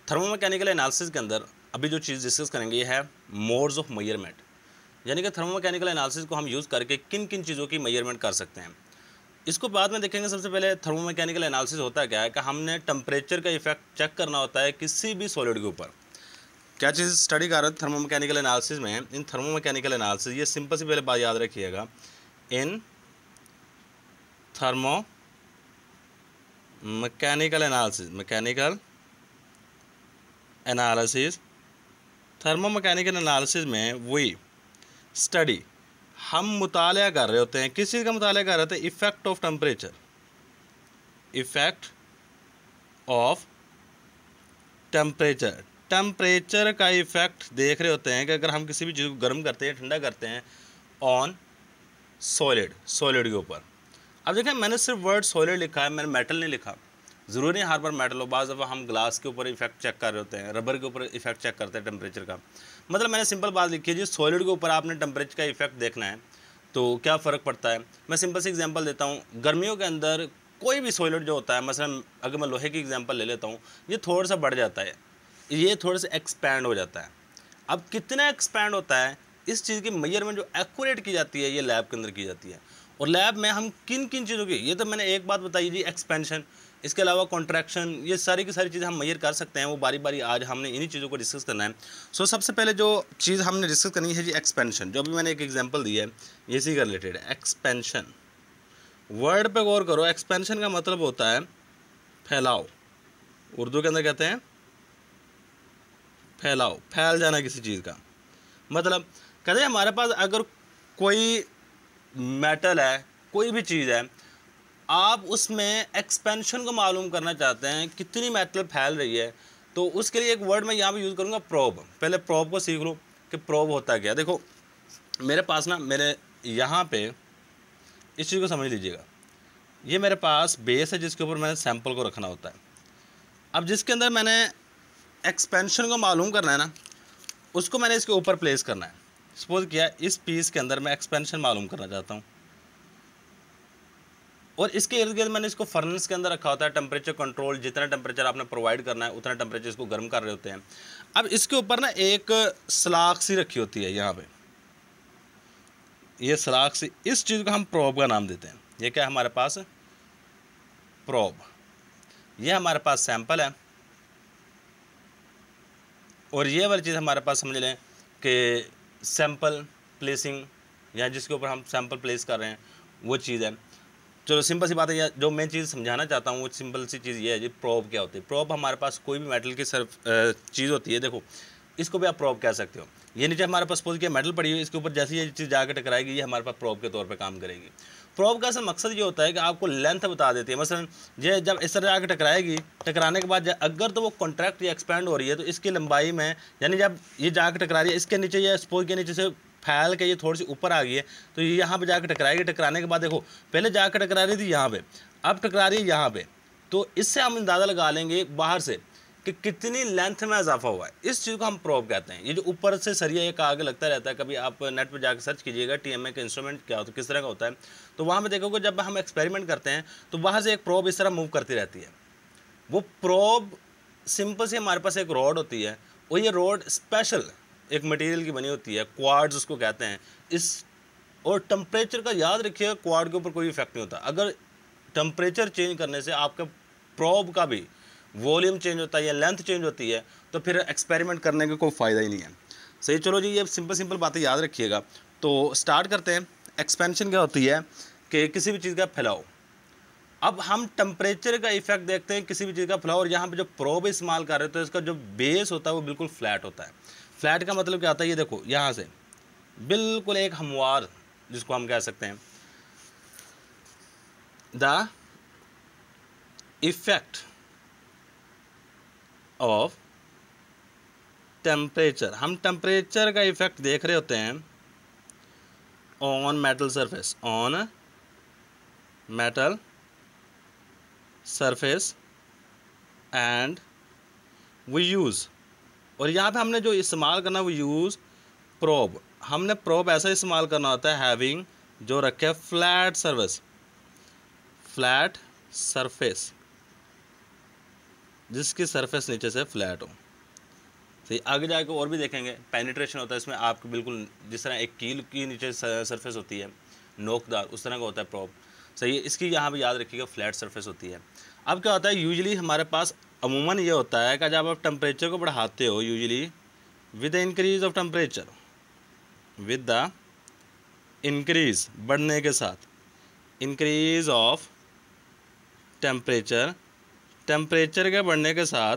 Thermomechanical analysis के अंदर अभी जो चीज़ डिस्कस करेंगे ये है मोड्स ऑफ मेजरमेंट, यानी कि थर्मोमैकेनिकल एनालिसिस को हम यूज़ करके किन किन चीज़ों की मेजरमेंट कर सकते हैं। इसको बाद में देखेंगे। सबसे पहले थर्मोमैकेनिकल एनालिसिस होता क्या है कि हमने टेम्परेचर का इफेक्ट चेक करना होता है किसी भी सॉलिड के ऊपर। क्या चीज़ स्टडी कर रहे हैं थर्मोमैकेनिकल एनालिसिस में? इन थर्मोमैकेनिकल एनालिसिस, ये सिंपल सी पहले बात याद रखिएगा, in thermomechanical analysis, mechanical analysis, thermomechanical analysis में वही स्टडी हम मुताला कर रहे होते हैं। किस चीज़ का मुताला कर रहे होते हैं? Effect of temperature, effect of temperature, temperature का इफेक्ट देख रहे होते हैं कि अगर हम किसी भी चीज़ को गर्म करते हैं, ठंडा करते हैं ऑन सॉलिड, सॉलिड के ऊपर। अब देखें, मैंने सिर्फ वर्ड सॉलिड लिखा है, मैंने मेटल नहीं लिखा। ज़रूरी नहीं हर बार मेटल हो, बाज़ दफ़ा हम ग्लास के ऊपर इफेक्ट चेक कर रहे होते हैं, रबर के ऊपर इफेक्ट चेक करते हैं टेम्परेचर का। मतलब मैंने सिंपल बात लिखी है जी, सॉलिड के ऊपर आपने टेम्परेचर का इफेक्ट देखना है तो क्या फ़र्क पड़ता है। मैं सिंपल सी एग्जांपल देता हूँ। गर्मियों के अंदर कोई भी सॉलिड जो होता है, मसलन अगर मैं लोहे की एग्जांपल ले लेता हूँ, ये थोड़ा सा बढ़ जाता है, ये थोड़ा सा एक्सपैंड हो जाता है। अब कितना एक्सपैंड होता है, इस चीज़ की मेजरमेंट जो एक्यूरेट की जाती है ये लैब के अंदर की जाती है। और लैब में हम किन किन चीज़ों की, ये तो मैंने एक बात बताई जी, एक्सपेंशन, इसके अलावा कॉन्ट्रैक्शन, ये सारी की सारी चीज़ें हम मेजर कर सकते हैं। वो बारी बारी आज हमने इन्हीं चीज़ों को डिस्कस करना है। सो सबसे पहले जो चीज़ हमने डिस्कस करनी है जी, एक्सपेंशन। जो अभी मैंने एक एग्जांपल दी है ये इसी का रिलेटेड है, एक्सपेंशन। वर्ड पे गौर करो, एक्सपेंशन का मतलब होता है फैलाव। उर्दू के अंदर कहते हैं फैलाव, फैल जाना किसी चीज़ का। मतलब कहते हैं हमारे पास अगर कोई मेटल है, कोई भी चीज़ है, आप उसमें एक्सपेंशन को मालूम करना चाहते हैं कितनी मेटल फैल रही है, तो उसके लिए एक वर्ड मैं यहाँ पे यूज़ करूँगा, प्रोब। पहले प्रोब को सीख लो कि प्रोब होता क्या। देखो मेरे पास ना, मेरे यहाँ पे इस चीज़ को समझ लीजिएगा, ये मेरे पास बेस है जिसके ऊपर मैंने सैंपल को रखना होता है। अब जिसके अंदर मैंने एक्सपेंशन को मालूम करना है ना, उसको मैंने इसके ऊपर प्लेस करना है। सपोज किया इस पीस के अंदर मैं एक्सपेंशन मालूम करना चाहता हूँ, और इसके इर्द गिर्द मैंने इसको फर्नेस के अंदर रखा होता है। टेम्परेचर कंट्रोल, जितना टेम्परेचर आपने प्रोवाइड करना है उतना टेम्परेचर इसको गर्म कर रहे होते हैं। अब इसके ऊपर ना एक सलाख सी रखी होती है यहाँ पे, ये सलाख सी, इस चीज़ को हम प्रोब का नाम देते हैं। ये क्या है हमारे पास? प्रोब। ये हमारे पास सैंपल है, और ये वाली चीज़ हमारे पास समझ लें कि सैंपल प्लेसिंग, या जिसके ऊपर हम सैंपल प्लेस कर रहे हैं वो चीज़ है। चलो सिंपल सी बात है, जो मैं चीज़ समझाना चाहता हूँ वो सिंपल सी चीज़ ये है जी, प्रोब क्या होती है। प्रोब हमारे पास कोई भी मेटल की सिर्फ चीज़ होती है। देखो इसको भी आप प्रोब कह सकते हो। ये नीचे हमारे पास सपोज किया मेटल पड़ी हुई, इसके ऊपर जैसे ये चीज़ जाकर टकराएगी, ये हमारे पास प्रोब के तौर पे काम करेगी। प्रोब का असल मकसद ये होता है कि आपको लेंथ बता देती है। मसलन ये जब इस तरह जाकर टकराएगी, टकराने के बाद अगर तो वो कॉन्ट्रैक्ट या एक्सपैंड हो रही है तो इसकी लंबाई में, यानी जब ये जाकर टकरा रही है इसके नीचे, या सपोज के नीचे से फैल के ये थोड़ी सी ऊपर आ गई है, तो ये यहाँ पे जाकर टकराएगी। टकराने के बाद देखो पहले जाकर टकरा रही थी यहाँ पे, अब टकरा रही है यहाँ पे, तो इससे हम अंदाज़ा लगा लेंगे बाहर से कि कितनी लेंथ में इजाफा हुआ है। इस चीज़ को हम प्रोब कहते हैं। ये जो ऊपर से सरिया एक आगे लगता रहता है, कभी आप नेट पर जाकर सर्च कीजिएगा टीएमए का इंस्ट्रूमेंट क्या होता है, किस तरह का होता है, तो वहाँ पे देखोगे जब हम एक्सपेरिमेंट करते हैं तो बाहर से एक प्रोब इस तरह मूव करती रहती है। वो प्रोब सिंपल से हमारे पास एक रॉड होती है, और ये रॉड स्पेशल एक मटेरियल की बनी होती है, क्वार्ट्ज उसको कहते हैं। इस और टेम्परेचर का याद रखिएगा, क्वार्ट के ऊपर कोई इफेक्ट नहीं होता। अगर टेम्परेचर चेंज करने से आपका प्रोब का भी वॉल्यूम चेंज होता है या लेंथ चेंज होती है, तो फिर एक्सपेरिमेंट करने का कोई फ़ायदा ही नहीं है। सही, चलो जी, ये सिंपल बातें याद रखिएगा। तो स्टार्ट करते हैं। एक्सपेंशन क्या होती है कि किसी भी चीज़ का फैलाव। अब हम टेम्परेचर का इफेक्ट देखते हैं किसी भी चीज़ का फैलाव, और यहाँ पे जो प्रोब इस्तेमाल कर रहे हो तो इसका जो बेस होता है वो बिल्कुल फ्लैट होता है। फ्लैट का मतलब क्या होता है? ये देखो यहाँ से बिल्कुल एक हमवार, जिसको हम कह सकते हैं द इफेक्ट ऑफ टेम्परेचर। हम टेम्परेचर का इफेक्ट देख रहे होते हैं on metal surface, on metal surface, and we use, और यहाँ पे हमने जो इस्तेमाल करना वो यूज़ प्रोब। हमने प्रोब ऐसा इस्तेमाल करना होता है हैविंग, जो रखे फ्लैट सर्फेस, फ्लैट सरफेस, जिसकी सरफेस नीचे से फ्लैट हो। सही, आगे जाके और भी देखेंगे पेनिट्रेशन होता है इसमें, आपको बिल्कुल जिस तरह एक कील की नीचे सरफेस होती है नोकदार, उस तरह का होता है प्रॉब। सही है, इसकी यहाँ पे याद रखिएगा फ्लैट सरफेस होती है। अब क्या होता है, यूजुअली हमारे पास अमूमन ये होता है कि जब आप टेम्परेचर को बढ़ाते हो, usually with the increase of temperature, with the increase बढ़ने के साथ, इंक्रीज ऑफ टेम्परेचर, टेम्परेचर के बढ़ने के साथ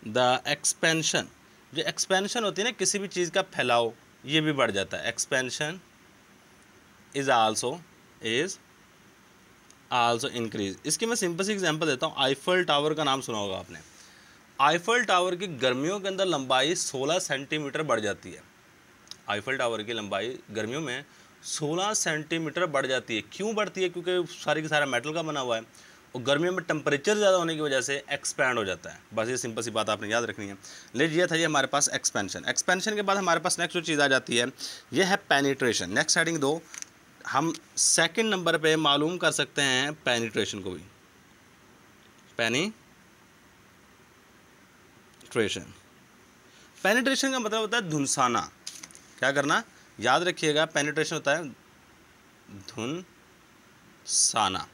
द एक्सपेंशन, जो एक्सपेंशन होती है ना किसी भी चीज़ का फैलाव, ये भी बढ़ जाता है। Expansion is also increase. इसकी मैं सिंपल सी एग्जांपल देता हूँ। आईफल टावर का नाम सुना होगा आपने। आईफल टावर की गर्मियों के अंदर लंबाई 16 सेंटीमीटर बढ़ जाती है। आईफल टावर की लंबाई गर्मियों में 16 सेंटीमीटर बढ़ जाती है। क्यों बढ़ती है? क्योंकि सारी की सारा मेटल का बना हुआ है और गर्मियों में टेम्परेचर ज़्यादा होने की वजह से एक्सपैंड हो जाता है। बस ये सिंपल सी बात आपने याद रखनी है। लीजिए, ये था ये हमारे पास एक्सपेंशन। एक्सपेंशन के बाद हमारे पास नेक्स्ट जो चीज़ आ जाती है ये है पेनिट्रेशन। नेक्स्ट हेडिंग दो, हम सेकंड नंबर पे मालूम कर सकते हैं पेनिट्रेशन को भी। पेनिट्रेशन का मतलब होता है धुनसाना। क्या करना? याद रखिएगा, पेनिट्रेशन होता है धुनसाना।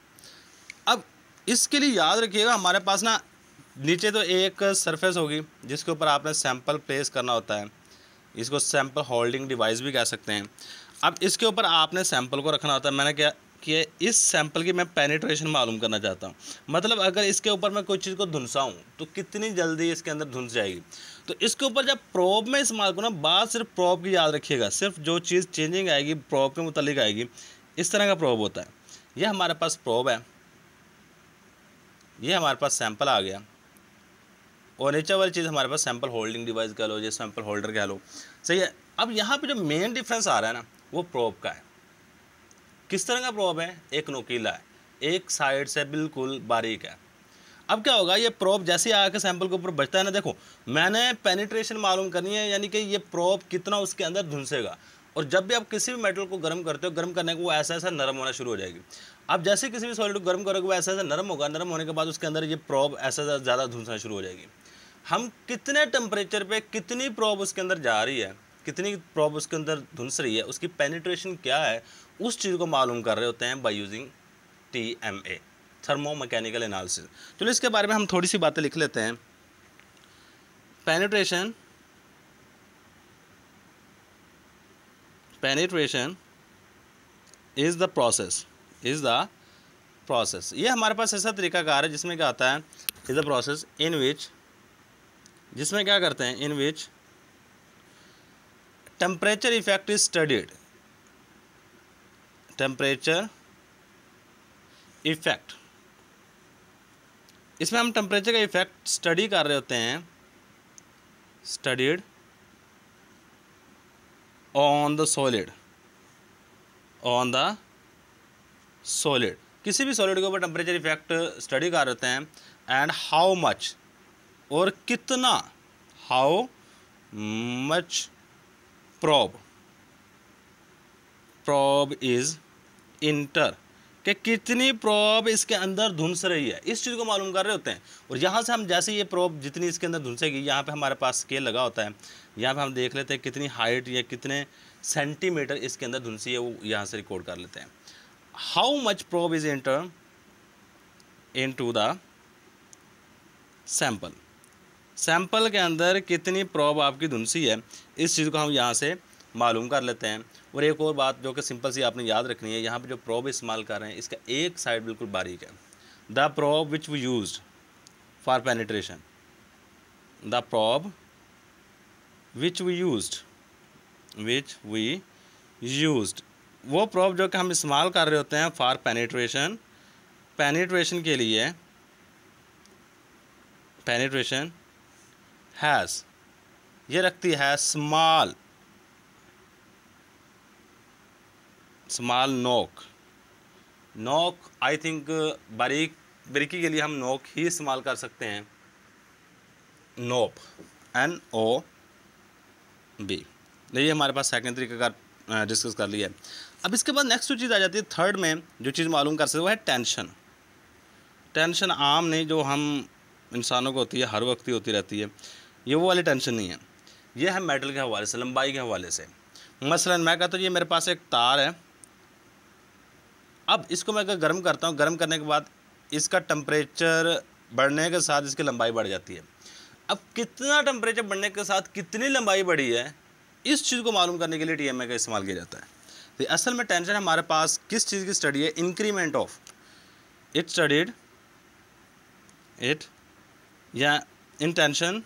अब इसके लिए याद रखिएगा हमारे पास ना नीचे तो एक सरफेस होगी जिसके ऊपर आपने सैंपल प्लेस करना होता है। इसको सैंपल होल्डिंग डिवाइस भी कह सकते हैं। अब इसके ऊपर आपने सैंपल को रखना होता है। मैंने क्या किया, इस सैंपल की मैं पेनिट्रेशन मालूम करना चाहता हूँ। मतलब अगर इसके ऊपर मैं कोई चीज़ को धुनसाऊँ तो कितनी जल्दी इसके अंदर धुंस जाएगी। तो इसके ऊपर जब प्रोब में इस्तेमाल करो ना, बात सिर्फ प्रोब की याद रखिएगा। सिर्फ जो चीज़ चेंजिंग आएगी प्रोब के मुतालिक आएगी। इस तरह का प्रोब होता है। ये हमारे पास प्रोब है, ये हमारे पास सैंपल आ गया और नीचे वाली चीज़ हमारे पास सैंपल होल्डिंग डिवाइस कह लो, ये सैंपल होल्डर कह लो। सही है। अब यहाँ पे जो मेन डिफरेंस आ रहा है ना वो प्रोब का है। किस तरह का प्रोब है? एक नोकीला है, एक साइड से बिल्कुल बारीक है। अब क्या होगा, ये प्रोब जैसे ही आके सैंपल के ऊपर बचता है ना, देखो मैंने पेनिट्रेशन मालूम करनी है, यानी कि ये प्रोब कितना उसके अंदर धुंसेगा। और जब भी आप किसी भी मेटल को गर्म करते हो, गर्म करने को वो ऐसा ऐसा नरम होना शुरू हो जाएगी। अब जैसे किसी भी सॉलिड को गर्म करोगे वो ऐसा ऐसा नरम होगा, नरम होने के बाद उसके अंदर ये प्रोब ऐसा ज़्यादा धुंसना शुरू हो जाएगी। हम कितने टेम्परेचर पे कितनी प्रोब उसके अंदर जा रही है, कितनी प्रोब उसके अंदर धुंस रही है, उसकी पेनिट्रेशन क्या है, उस चीज़ को मालूम कर रहे होते हैं by using TMA, thermo mechanical analysis. चलो इसके बारे में हम थोड़ी सी बातें लिख लेते हैं। पेनिट्रेशन इज द प्रोसेस, ये हमारे पास ऐसा तरीकाकार है जिसमें क्या आता है, is the process in which, जिसमें क्या करते हैं, in which temperature effect is studied. Temperature effect, इसमें हम टेम्परेचर का इफेक्ट स्टडी कर रहे होते हैं, स्टडीड ऑन द सॉलिड, किसी भी सॉलिड के ऊपर टेम्परेचर इफेक्ट स्टडी कर रहे होते हैं। एंड हाउ मच, और कितना, how much probe is inter, कि कितनी प्रोब इसके अंदर धुंस रही है, इस चीज़ को मालूम कर रहे होते हैं। और यहाँ से हम जैसे ये प्रोब जितनी इसके अंदर धुंसेगी, यहाँ पे हमारे पास स्केल लगा होता है, यहाँ पे हम देख लेते हैं कितनी हाइट या कितने सेंटीमीटर इसके अंदर धुंसी है, वो यहाँ से रिकॉर्ड कर लेते हैं। How much probe is inter into the sample के अंदर कितनी प्रोब आपकी धुंसी है, इस चीज़ को हम यहाँ से मालूम कर लेते हैं। और एक और बात जो कि सिंपल सी आपने याद रखनी है, यहाँ पे जो प्रोब इस्तेमाल कर रहे हैं इसका एक साइड बिल्कुल बारीक है। The probe which we used for penetration, the probe which we used, वो प्रोब जो कि हम इस्तेमाल कर रहे होते हैं फॉर पेनिट्रेशन के लिए, पेनिट्रेशन हैज़, ये रखती है स्मॉल नोक। आई थिंक बारीकी के लिए हम नोक ही इस्तेमाल कर सकते हैं, NOB। ये हमारे पास सेकंड तरीके का डिस्कस कर लिया है। अब इसके बाद नेक्स्ट जो चीज़ आ जाती है थर्ड में, जो चीज़ मालूम कर सकते वो है टेंशन। टेंशन आम नहीं जो हम इंसानों को होती है, हर वक्त ही होती रहती है, ये वो वाली टेंशन नहीं है। ये है मेटल के हवाले से, लंबाई के हवाले से। मसलन मैं कहता हूँ ये मेरे पास एक तार है, अब इसको मैं अगर गर्म करता हूँ, गर्म करने के बाद इसका टेम्परेचर बढ़ने के साथ इसकी लंबाई बढ़ जाती है। अब कितना टेम्परेचर बढ़ने के साथ कितनी लंबाई बढ़ी है, इस चीज़ को मालूम करने के लिए TMA का इस्तेमाल किया जाता है। तो असल में टेंशन हमारे पास किस चीज़ की स्टडी है, increment of it studied it, या इन टेंशन,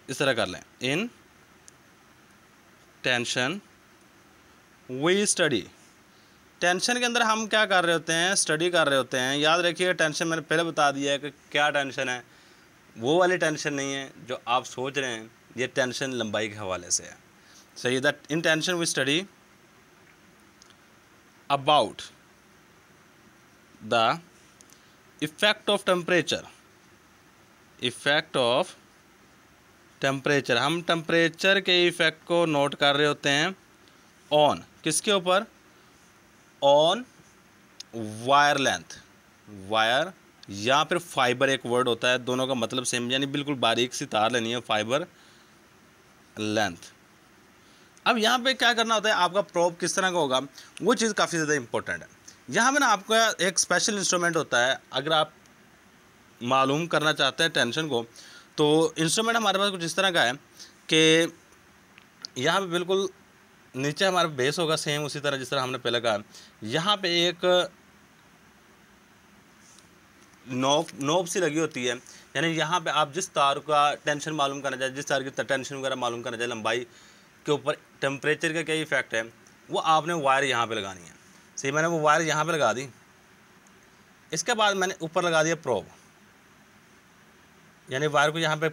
इस तरह कर लें, in tension we study. Tension के अंदर हम क्या कर रहे होते हैं, स्टडी कर रहे होते हैं। याद रखिएगा टेंशन मैंने पहले बता दिया है कि क्या टेंशन है, वो वाली टेंशन नहीं है जो आप सोच रहे हैं, ये टेंशन लंबाई के हवाले से है। सही, that in tension we study about the effect of temperature, effect of temperature, हम टेम्परेचर के इफेक्ट को नोट कर रहे होते हैं ऑन, किसके ऊपर, ऑन वायर लेंथ, वायर या फिर फाइबर एक वर्ड होता है, दोनों का मतलब सेम, यानी बिल्कुल बारीक सी तार लेनी है, फाइबर लेंथ। अब यहाँ पे क्या करना होता है, आपका प्रोब किस तरह का होगा, वो चीज़ काफ़ी ज़्यादा इंपॉर्टेंट है। यहाँ पे ना आपका एक स्पेशल इंस्ट्रूमेंट होता है, अगर आप मालूम करना चाहते हैं टेंशन को, तो इंस्ट्रूमेंट हमारे पास कुछ इस तरह का है कि यहाँ पे बिल्कुल नीचे हमारा बेस होगा, सेम उसी तरह जिस तरह हमने पहले कहा। यहाँ पे एक नोब सी लगी होती है, यानी यहाँ पे आप जिस तार का टेंशन मालूम करना चाहे, जिस तार की टेंशन वगैरह मालूम करना चाहे, लंबाई के ऊपर टेम्परेचर का क्या इफेक्ट है, वो आपने वायर यहाँ पे लगानी है। सही, मैंने वो वायर यहाँ पे लगा दी। इसके बाद मैंने ऊपर लगा दिया प्रोब, यानी वायर को यहाँ पे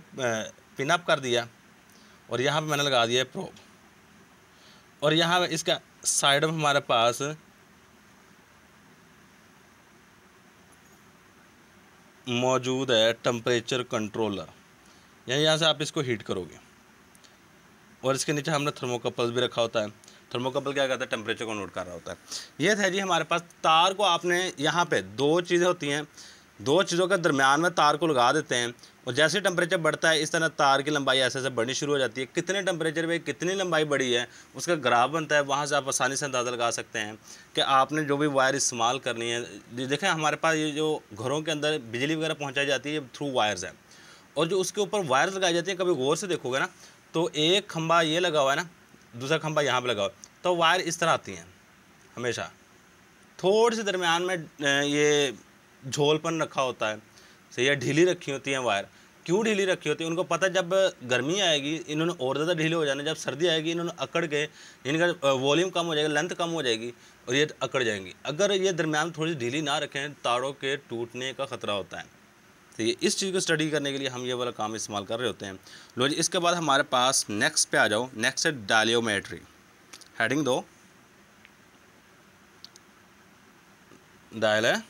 पिन अप कर दिया, और यहाँ पे मैंने लगा दिया प्रोब, और यहाँ पे इसका साइड में हमारे पास मौजूद है टेम्परेचर कंट्रोलर, यानी यहाँ से आप इसको हीट करोगे। और इसके नीचे हमने थर्मोकपल भी रखा होता है। थर्मोकपल क्या करता है, टेम्परेचर को नोट कर रहा होता है। ये था जी हमारे पास। तार को आपने यहाँ पे दो चीज़ें होती हैं, दो चीज़ों के दरमियान में तार को लगा देते हैं, और जैसे टेम्परेचर बढ़ता है इस तरह तार की लंबाई ऐसे ऐसे बढ़नी शुरू हो जाती है। कितने टेम्परेचर पे कितनी लंबाई बढ़ी है उसका ग्राफ बनता है, वहाँ से आप आसानी से अंदाज़ा लगा सकते हैं कि आपने जो भी वायर इस्तेमाल करनी है। देखें हमारे पास ये जो घरों के अंदर बिजली वगैरह पहुँचाई जाती है थ्रू वायर्स है, और जो उसके ऊपर वायर्स लगाई जाती है, कभी गौर से देखोगे ना तो एक खंभा ये लगा हुआ है ना, दूसरा खंभा यहाँ पर लगा हुआ है, तो वायर इस तरह आती हैं हमेशा। थोड़ी सी दरमियान में ये झोलपन रखा होता है, सही है, ढीली रखी होती हैं वायर। क्यों ढीली रखी होती है, उनको पता है जब गर्मी आएगी इन्होंने और ज़्यादा ढीले हो जाना, जब सर्दी आएगी इन्होंने अकड़ के, इनका वॉल्यूम कम हो जाएगा, लेंथ कम हो जाएगी और ये अकड़ जाएंगी। अगर ये दरमियान थोड़ी सी ढीली ना रखें तारों के टूटने का ख़तरा होता है। तो ये इस चीज़ को स्टडी करने के लिए हम ये वाला काम इस्तेमाल कर रहे होते हैं। लो जी, इसके बाद हमारे पास नेक्स्ट पे आ जाओ। नेक्स्ट है डायलियोमेट्री। हेडिंग दो, डायलियोमेट्री।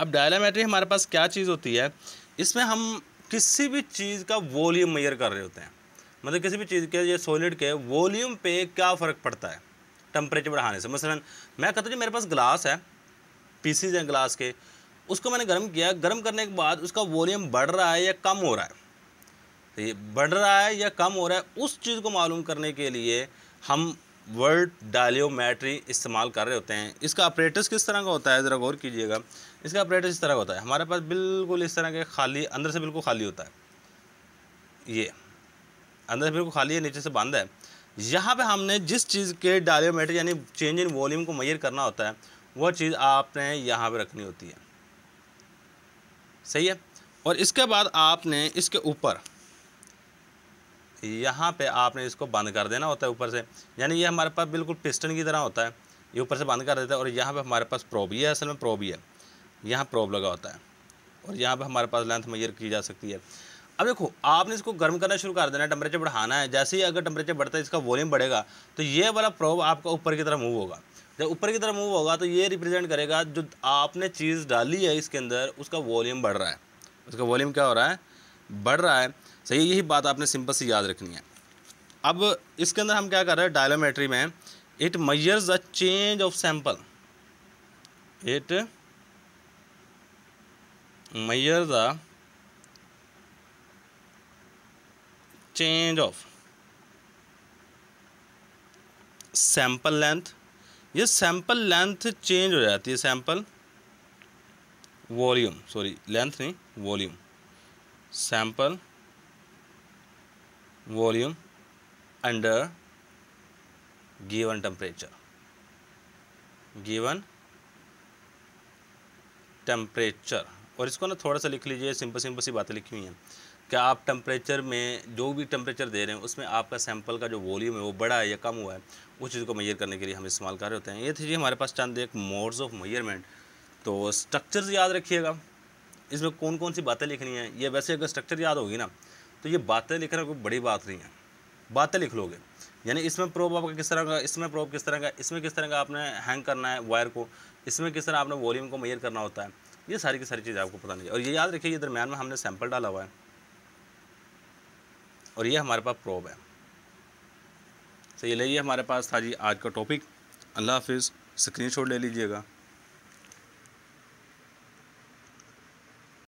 अब डायलियोमेट्री हमारे पास क्या चीज़ होती है, इसमें हम किसी भी चीज़ का वॉल्यूम मेजर कर रहे होते हैं। मतलब किसी भी चीज़ के, ये सॉलिड के वॉल्यूम पे क्या फ़र्क पड़ता है टेम्परेचर बढ़ाने से। मसलन मैं कहता हूँ मेरे पास ग्लास है, पीसीज हैं ग्लास के, उसको मैंने गर्म किया, गर्म करने के बाद उसका वॉल्यूम बढ़ रहा है या कम हो रहा है, तो ये बढ़ रहा है या कम हो रहा है, उस चीज़ को मालूम करने के लिए हम वर्ड डायलियोमेट्री इस्तेमाल कर रहे होते हैं। इसका ऑपरेटर्स किस तरह का होता है, ज़रा गौर कीजिएगा। इसका ऑपरेटर्स इस तरह का होता है, हमारे पास बिल्कुल इस तरह के खाली, अंदर से बिल्कुल खाली होता है, ये अंदर से बिल्कुल खाली है, नीचे से बंद है। यहाँ पे हमने जिस चीज़ के डायलियोमेट्री यानी चेंज इन वॉल्यूम को मेजर करना होता है, वो चीज़ आपने यहाँ पे रखनी होती है, सही है। और इसके बाद आपने इसके ऊपर यहाँ पे आपने इसको बंद कर देना होता है ऊपर से, यानी ये हमारे पास बिल्कुल पिस्टन की तरह होता है, ये ऊपर से बंद कर देता है। और यहाँ पे हमारे पास प्रोब, ये असल में प्रोब ही है, यहाँ प्रोब लगा होता है, और यहाँ पे हमारे पास लेंथ मेजर की जा सकती है। अब देखो आपने इसको गर्म करना शुरू कर देना है, टेम्परेचर बढ़ाना है। जैसे ही अगर टेम्परेचर बढ़ता है, इसका वॉल्यूम बढ़ेगा, तो ये वाला प्रोब आपका ऊपर की तरफ मूव होगा। जब ऊपर की तरफ मूव होगा तो ये रिप्रेजेंट करेगा जो आपने चीज़ डाली है इसके अंदर, उसका वॉल्यूम बढ़ रहा है, उसका वॉल्यूम क्या हो रहा है, बढ़ रहा है, सही। यही बात आपने सिंपल से याद रखनी है। अब इसके अंदर हम क्या कर रहे हैं डायलियोमेट्री में, it measures the change of sample, it measure the change of sample length. ये सैंपल लेंथ चेंज हो जाती है, सैंपल वॉल्यूम, सॉरी लेंथ नहीं volume, sample volume under given temperature, given temperature. और इसको ना थोड़ा सा लिख लीजिए, सिंपल सिंपल सी बातें लिखी हुई हैं कि आप टेम्परेचर में जो भी टेम्परेचर दे रहे हैं उसमें आपका सैंपल का जो वॉल्यूम है वो बड़ा है या कम हुआ है, उस चीज़ को मेजर करने के लिए हम इस्तेमाल कर रहे होते हैं। ये थी जी हमारे पास चंद एक मोड्स ऑफ मेजरमेंट। तो स्ट्रक्चर्स याद रखिएगा, इसमें कौन कौन सी बातें लिखनी है। ये वैसे अगर स्ट्रक्चर याद होगी ना तो ये बातें लिखना कोई बड़ी बात नहीं है, बातें लिख लोगे। यानी इसमें प्रोब आपका किस तरह का, इसमें प्रोब किस तरह का, इसमें किस तरह का आपने हैंग करना है वायर को, इसमें किस तरह आपने वॉल्यूम को मेजर करना होता है, ये सारी की सारी चीज़ आपको पता नहीं है। और ये याद रखिए, ये दरम्यान में हमने सैंपल डाला हुआ है और ये हमारे पास प्रोब है। तो ये हमारे पास था जी आज का टॉपिक। अल्लाह हाफिज़, स्क्रीनशॉट ले लीजिएगा।